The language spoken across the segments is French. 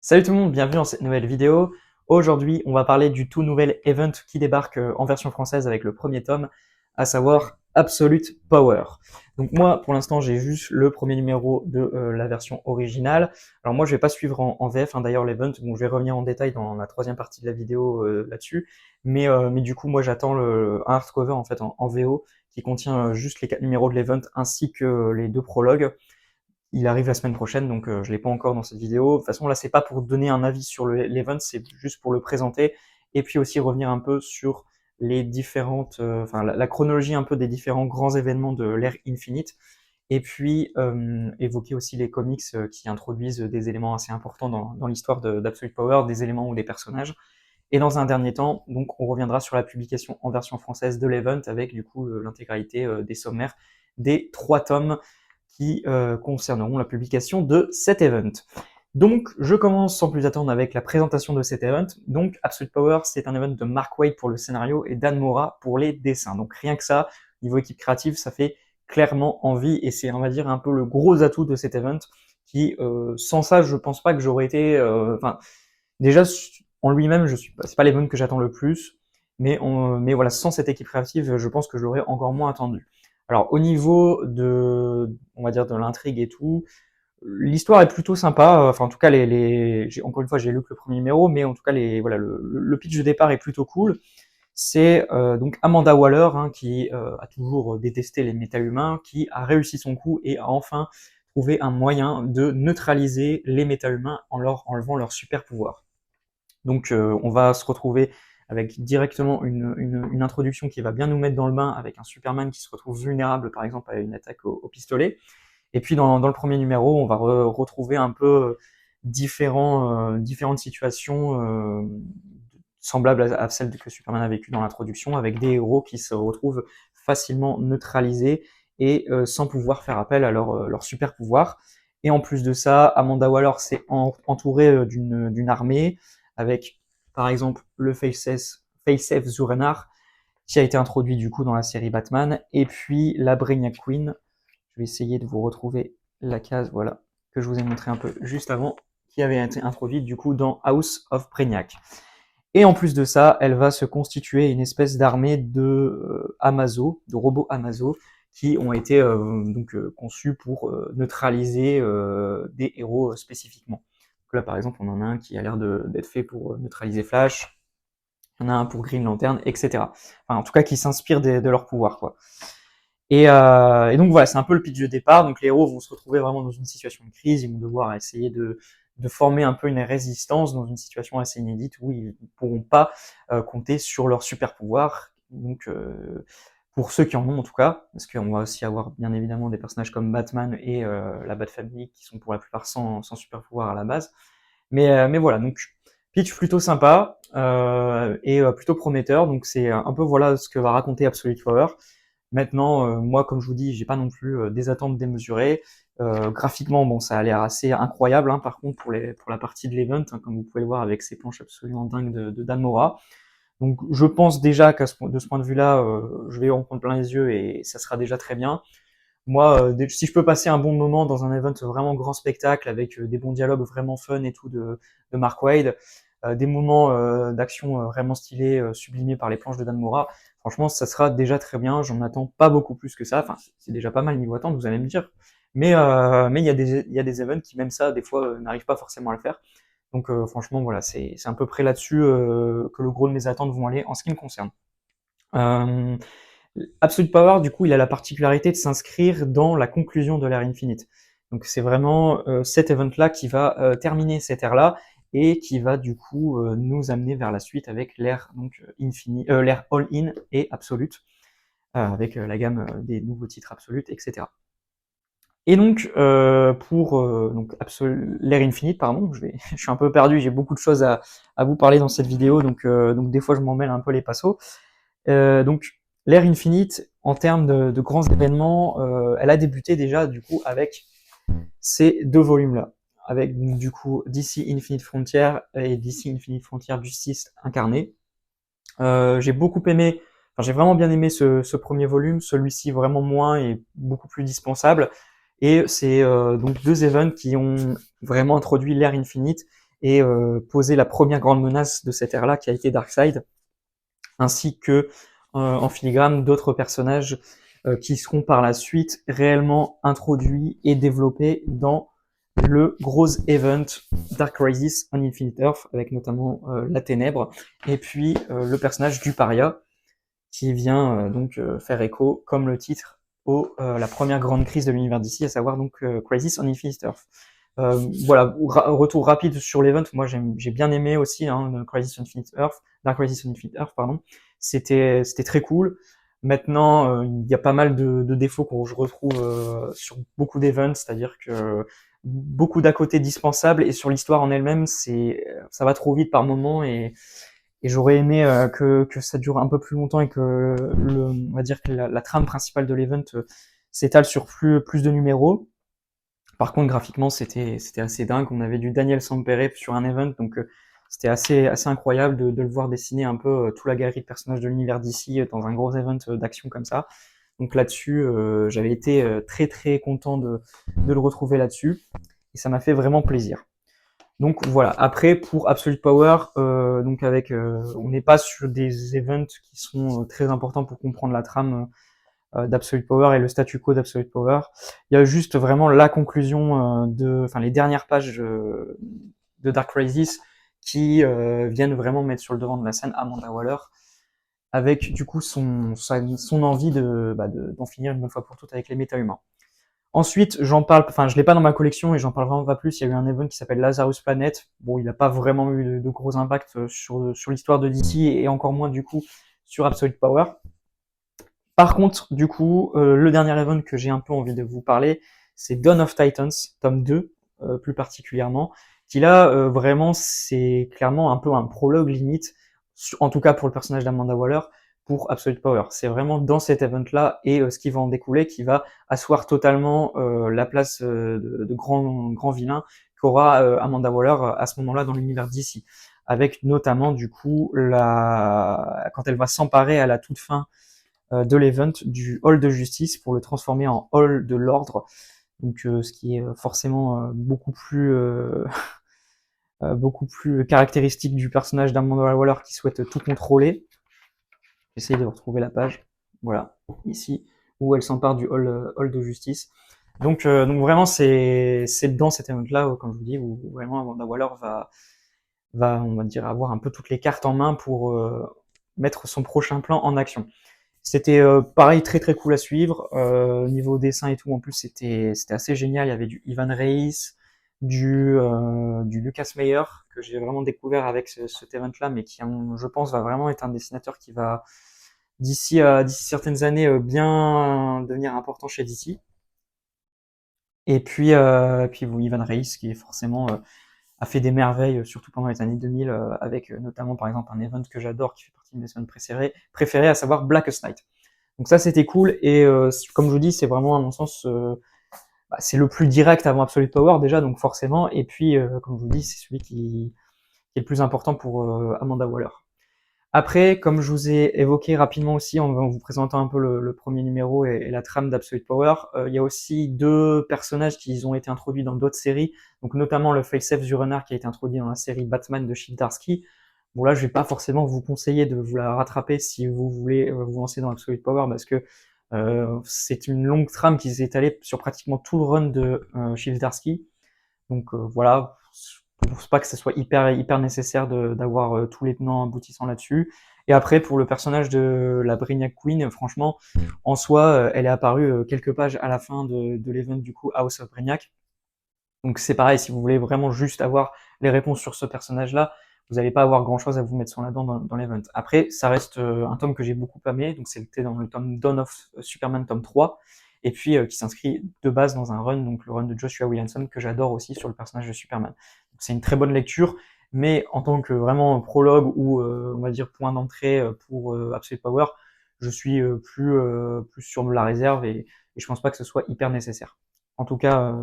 Salut tout le monde, bienvenue dans cette nouvelle vidéo. Aujourd'hui, on va parler du tout nouvel event qui débarque en version française avec le premier tome, à savoir Absolute Power. Donc moi, pour l'instant, j'ai juste le premier numéro de la version originale. Alors moi, je vais pas suivre en VF, hein, d'ailleurs, l'event. Bon, je vais revenir en détail dans la troisième partie de la vidéo là-dessus. Mais du coup, moi, j'attends un hardcover en fait en VO qui contient juste les 4 numéros de l'event ainsi que les 2 prologues. Il arrive la semaine prochaine, donc je l'ai pas encore dans cette vidéo. De toute façon, là, c'est pas pour donner un avis sur l'event, c'est juste pour le présenter et puis aussi revenir un peu sur les différentes, enfin la chronologie un peu des différents grands événements de l'ère Infinite, et puis évoquer aussi les comics qui introduisent des éléments assez importants dans l'histoire d'Absolute Power, des éléments ou des personnages. Et dans un dernier temps, donc on reviendra sur la publication en version française de l'event avec du coup l'intégralité des sommaires des 3 tomes qui concerneront la publication de cet event. Donc, je commence sans plus attendre avec la présentation de cet event. Donc, Absolute Power, c'est un event de Mark Waid pour le scénario et Dan Mora pour les dessins. Donc, rien que ça, niveau équipe créative, ça fait clairement envie et c'est, on va dire, un peu le gros atout de cet event qui, sans ça, je pense pas que j'aurais été, déjà, en lui-même, c'est pas l'event que j'attends le plus, mais voilà, sans cette équipe créative, je pense que je l'aurais encore moins attendu. Alors, au niveau on va dire, de l'intrigue et tout, l'histoire est plutôt sympa. Enfin, en tout cas, encore une fois, j'ai lu que le premier numéro, mais en tout cas, voilà, le pitch de départ est plutôt cool. C'est donc Amanda Waller, hein, qui a toujours détesté les méta-humains, qui a réussi son coup et a enfin trouvé un moyen de neutraliser les méta-humains en leur enlevant leur super pouvoir. Donc on va se retrouver avec directement une introduction qui va bien nous mettre dans le bain avec un Superman qui se retrouve vulnérable par exemple à une attaque au pistolet. Et puis dans le premier numéro, on va retrouver un peu différentes situations semblables à celles que Superman a vécues dans l'introduction, avec des héros qui se retrouvent facilement neutralisés et sans pouvoir faire appel à leur super pouvoir. Et en plus de ça, Amanda Waller s'est entourée d'une armée avec, par exemple, le Facesafe Zur-En-Arrh, qui a été introduit du coup dans la série Batman, et puis la Brainiac Queen. Je vais essayer de vous retrouver la case, voilà, que je vous ai montré un peu juste avant, qui avait été introduite du coup dans House of Brainiac. Et en plus de ça, elle va se constituer une espèce d'armée de Amazo, de robots Amazo, qui ont été conçus pour neutraliser des héros spécifiquement. Donc là, par exemple, on en a un qui a l'air d'être fait pour neutraliser Flash, il y en a un pour Green Lantern, etc. Enfin, en tout cas, qui s'inspirent de leur pouvoir, quoi. Et donc voilà, c'est un peu le pitch de départ. Donc les héros vont se retrouver vraiment dans une situation de crise, ils vont devoir essayer de former un peu une résistance dans une situation assez inédite où ils ne pourront pas compter sur leur super pouvoir. Donc pour ceux qui en ont en tout cas, parce qu'on va aussi avoir bien évidemment des personnages comme Batman et la Bat Family qui sont pour la plupart sans super pouvoir à la base. Mais voilà, donc pitch plutôt sympa et plutôt prometteur. Donc c'est un peu voilà ce que va raconter Absolute Power. Maintenant, moi, comme je vous dis, j'ai pas non plus des attentes démesurées. Graphiquement, bon, ça a l'air assez incroyable, hein, par contre, pour la partie de l'event, hein, comme vous pouvez le voir avec ces planches absolument dingues de Dan Mora. Donc, je pense déjà de ce point de vue-là, je vais en prendre plein les yeux et ça sera déjà très bien. Moi, si je peux passer un bon moment dans un event vraiment grand spectacle avec des bons dialogues vraiment fun et tout de Mark Waid, des moments d'action vraiment stylés, sublimés par les planches de Dan Mora, franchement, ça sera déjà très bien. J'en attends pas beaucoup plus que ça. Enfin, c'est déjà pas mal niveau attente, vous allez me dire. Mais il y a des events qui, même ça, des fois, n'arrivent pas forcément à le faire. Donc, franchement, voilà, c'est à peu près là-dessus que le gros de mes attentes vont aller en ce qui me concerne. Euh, Absolute Power, du coup, il a la particularité de s'inscrire dans la conclusion de l'ère Infinite. Donc c'est vraiment cet event-là qui va terminer cette ère-là et qui va du coup nous amener vers la suite avec l'ère donc l'ère All-In et Absolute, avec la gamme des nouveaux titres Absolute, etc. Et donc pour l'ère Infinite, pardon, je suis un peu perdu, j'ai beaucoup de choses à vous parler dans cette vidéo, donc des fois je m'en mêle un peu les pinceaux. Donc l'ère Infinite, en termes de grands événements, elle a débuté déjà du coup avec ces 2 volumes-là, avec du coup DC Infinite Frontier et DC Infinite Frontier Justice incarné. J'ai beaucoup aimé, enfin j'ai vraiment bien aimé ce premier volume, celui-ci vraiment moins et beaucoup plus dispensable. Et c'est donc 2 events qui ont vraiment introduit l'ère Infinite et poser la première grande menace de cette ère-là qui a été Darkseid, ainsi que en filigrane d'autres personnages qui seront par la suite réellement introduits et développés dans le gros event Dark Crisis on Infinite Earth, avec notamment la Ténèbre, et puis le personnage du Paria, qui vient donc faire écho, comme le titre, la première grande crise de l'univers d'ici, à savoir donc Crisis on Infinite Earth. Voilà, retour rapide sur l'event. Moi, j'ai bien aimé aussi Crisis on Infinite Earth, Dark Crisis on Infinite Earth, pardon. C'était très cool. Maintenant, il y a pas mal de défauts que je retrouve sur beaucoup d'events, c'est-à-dire que beaucoup d'à côté dispensables, et sur l'histoire en elle-même, ça va trop vite par moment, et j'aurais aimé que ça dure un peu plus longtemps, et que on va dire que la trame principale de l'event s'étale sur plus de numéros. Par contre, graphiquement, c'était assez dingue. On avait du Daniel Sampere sur un event, donc c'était assez incroyable de le voir dessiner un peu toute la galerie de personnages de l'univers d'ici dans un gros event d'action comme ça. Donc là-dessus, j'avais été très très content de le retrouver là-dessus, et ça m'a fait vraiment plaisir. Donc voilà. Après, pour Absolute Power, donc on n'est pas sur des events qui sont très importants pour comprendre la trame d'Absolute Power et le statu quo d'Absolute Power. Il y a juste vraiment la conclusion les dernières pages de Dark Crisis qui viennent vraiment mettre sur le devant de la scène Amanda Waller, avec du coup son envie d'en finir une bonne fois pour toutes avec les méta-humains. Ensuite, je l'ai pas dans ma collection et j'en parle vraiment pas plus. Il y a eu un event qui s'appelle Lazarus Planet. Bon, il n'a pas vraiment eu de gros impacts sur l'histoire de DC, et encore moins du coup sur Absolute Power. Par contre, du coup, le dernier event que j'ai un peu envie de vous parler, c'est Dawn of Titans, tome 2, plus particulièrement, qui là, vraiment, c'est clairement un peu un prologue limite, en tout cas pour le personnage d'Amanda Waller, pour Absolute Power. C'est vraiment dans cet event-là et ce qui va en découler qui va asseoir totalement la place de grand vilain qu'aura Amanda Waller à ce moment-là dans l'univers d'ici. Avec notamment, du coup, quand elle va s'emparer à la toute fin de l'event du hall de justice pour le transformer en hall de l'ordre, donc ce qui est forcément beaucoup plus caractéristique du personnage d'Amanda Waller qui souhaite tout contrôler. J'essaye de retrouver la page, voilà, ici, où elle s'empare du hall de justice. Donc vraiment, c'est dans cet event-là, comme je vous dis, où vraiment Amanda Waller va, on va dire, avoir un peu toutes les cartes en main pour mettre son prochain plan en action. C'était pareil, très très cool à suivre. Niveau dessin et tout, en plus, c'était assez génial. Il y avait du Ivan Reis, du Lucas Meyer, que j'ai vraiment découvert avec cet event-là, mais qui, je pense, va vraiment être un dessinateur qui va, d'ici certaines années, bien devenir important chez DC. Et puis Ivan Reis, qui est forcément a fait des merveilles, surtout pendant les années 2000, avec notamment par exemple un event que j'adore, qui fait partie de mes events préférés, à savoir Blackest Night. Donc ça, c'était cool, et comme je vous dis, c'est vraiment à mon sens c'est le plus direct avant Absolute Power déjà, donc forcément, et puis comme je vous dis, c'est celui qui est le plus important pour Amanda Waller. Après, comme je vous ai évoqué rapidement aussi en vous présentant un peu le premier numéro et la trame d'Absolute Power, il y a aussi deux personnages qui ont été introduits dans d'autres séries, donc notamment le Face-Off du Renard qui a été introduit dans la série Batman de Chip Zdarsky. Bon là, je vais pas forcément vous conseiller de vous la rattraper si vous voulez vous lancer dans Absolute Power, parce que c'est une longue trame qui s'est étalée sur pratiquement tout le run de Chip Zdarsky. Donc voilà, je pense pas que ce soit hyper nécessaire d'avoir tous les tenants aboutissants là-dessus. Et après, pour le personnage de la Brainiac Queen, franchement, en soi, elle est apparue quelques pages à la fin de l'event du coup House of Brainiac. Donc c'est pareil, si vous voulez vraiment juste avoir les réponses sur ce personnage-là, vous n'allez pas avoir grand-chose à vous mettre sur la dent dans l'event. Après, ça reste un tome que j'ai beaucoup aimé, donc c'était dans le tome Dawn of Superman tome 3, et puis qui s'inscrit de base dans un run, donc le run de Joshua Williamson, que j'adore aussi sur le personnage de Superman. C'est une très bonne lecture, mais en tant que vraiment prologue ou on va dire point d'entrée pour Absolute Power, je suis plus sur de la réserve, et je pense pas que ce soit hyper nécessaire. En tout cas,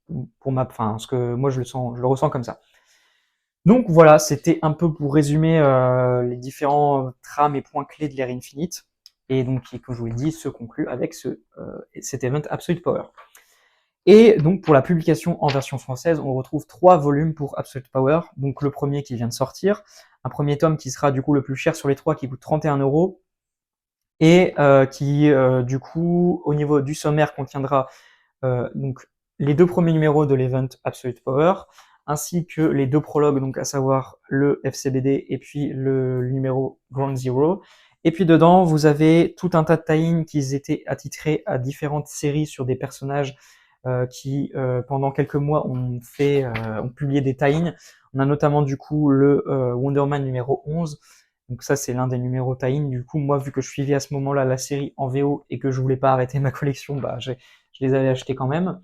ce que moi je le ressens comme ça. Donc voilà, c'était un peu pour résumer les différents trames et points clés de l'ère Infinite, et donc qui, comme je vous l'ai dit, se conclut avec cet event Absolute Power. Et donc pour la publication en version française, on retrouve 3 volumes pour Absolute Power. Donc le premier qui vient de sortir, un premier tome qui sera du coup le plus cher sur les 3, qui coûte 31 € et qui du coup au niveau du sommaire contiendra donc les 2 premiers numéros de l'event Absolute Power, ainsi que les 2 prologues, donc à savoir le FCBD et puis le numéro Ground Zero. Et puis dedans, vous avez tout un tas de tie-in qui étaient attitrés à différentes séries sur des personnages qui, pendant quelques mois, ont publié des tie-in. On a notamment du coup le Wonder Man numéro 11. Donc ça, c'est l'un des numéros tie-in. Du coup, moi, vu que je suivais à ce moment-là la série en VO et que je voulais pas arrêter ma collection, bah, je les avais achetés quand même.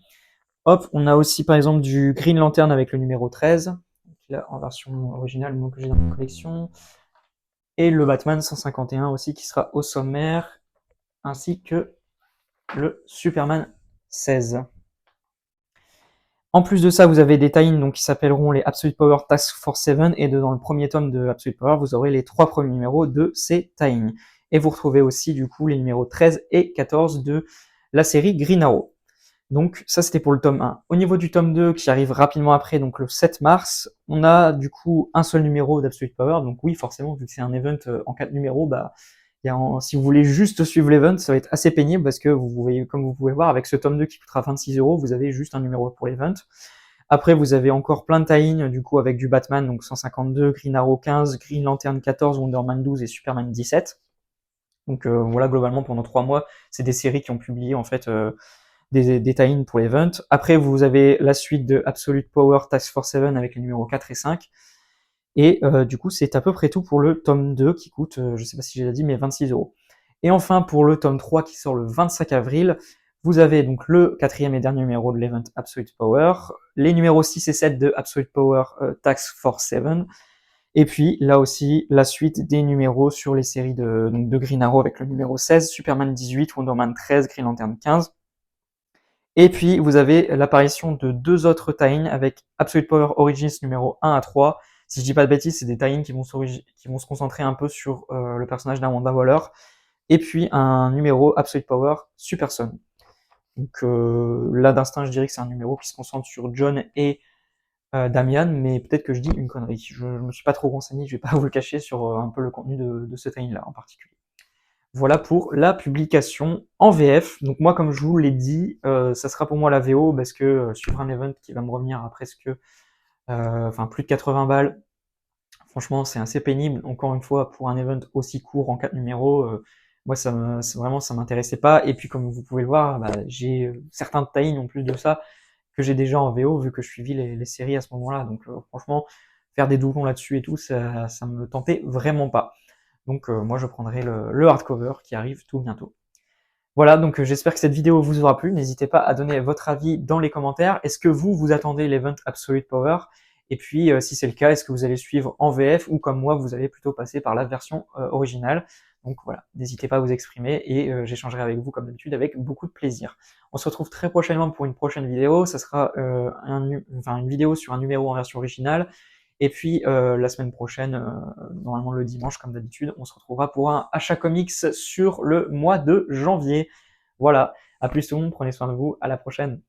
Hop, on a aussi par exemple du Green Lantern avec le numéro 13, là, en version originale, moi que j'ai dans ma collection. Et le Batman 151 aussi qui sera au sommaire, ainsi que le Superman 16. En plus de ça, vous avez des tie-ins donc, qui s'appelleront les Absolute Power Task Force 7, et dans le premier tome de Absolute Power, vous aurez les 3 premiers numéros de ces tie-ins. Et vous retrouvez aussi du coup les numéros 13 et 14 de la série Green Arrow. Donc ça c'était pour le tome 1. Au niveau du tome 2 qui arrive rapidement après, donc le 7 mars, on a du coup un seul numéro d'Absolute Power. Donc oui, forcément, vu que c'est un event en 4 numéros, bah, si vous voulez juste suivre l'event, ça va être assez pénible parce que vous voyez, comme vous pouvez voir, avec ce tome 2 qui coûtera 26 €, vous avez juste un numéro pour l'event. Après, vous avez encore plein de tie-in, du coup, avec du Batman, donc 152, Green Arrow 15, Green Lantern 14, Wonder Man 12 et Superman 17. Donc voilà, globalement, pendant 3 mois, c'est des séries qui ont publié en fait des tie-in pour l'event. Après, vous avez la suite de Absolute Power Task Force 7 avec les numéros 4 et 5. Et du coup, c'est à peu près tout pour le tome 2 qui coûte, je sais pas si j'ai déjà dit, mais 26 €. Et enfin, pour le tome 3 qui sort le 25 avril, vous avez donc le 4e et dernier numéro de l'event Absolute Power, les numéros 6 et 7 de Absolute Power Task Force 7, et puis là aussi la suite des numéros sur les séries de Green Arrow avec le numéro 16, Superman 18, Wonder Man 13, Green Lantern 15. Et puis vous avez l'apparition de 2 autres tie-in avec Absolute Power Origins numéro 1 à 3. Si je dis pas de bêtises, c'est des tie-in qui vont se concentrer un peu sur le personnage d'Amanda Waller. Et puis un numéro Absolute Power Super Son. Donc là d'instinct, je dirais que c'est un numéro qui se concentre sur John et Damian, mais peut-être que je dis une connerie. Je me suis pas trop renseigné, je vais pas vous le cacher sur un peu le contenu de ce tie-in là en particulier. Voilà pour la publication en VF. Donc moi, comme je vous l'ai dit, ça sera pour moi la VO parce que suivre un event qui va me revenir à presque, plus de 80 balles, franchement, c'est assez pénible. Encore une fois, pour un event aussi court en 4 numéros, moi, ça m'intéressait pas. Et puis, comme vous pouvez le voir, bah, j'ai certains tie-in en plus de ça que j'ai déjà en VO vu que je suivis les séries à ce moment-là. Donc, franchement, faire des doublons là-dessus et tout, ça me tentait vraiment pas. Donc, moi, je prendrai le hardcover qui arrive tout bientôt. Voilà, donc j'espère que cette vidéo vous aura plu. N'hésitez pas à donner votre avis dans les commentaires. Est-ce que vous attendez l'event Absolute Power? Et puis, si c'est le cas, est-ce que vous allez suivre en VF ou comme moi, vous allez plutôt passer par la version originale? Donc voilà, n'hésitez pas à vous exprimer et j'échangerai avec vous comme d'habitude avec beaucoup de plaisir. On se retrouve très prochainement pour une prochaine vidéo. Ça sera une vidéo sur un numéro en version originale. Et puis la semaine prochaine, normalement le dimanche comme d'habitude, on se retrouvera pour un achat comics sur le mois de janvier. Voilà, à plus tout le monde, prenez soin de vous, à la prochaine.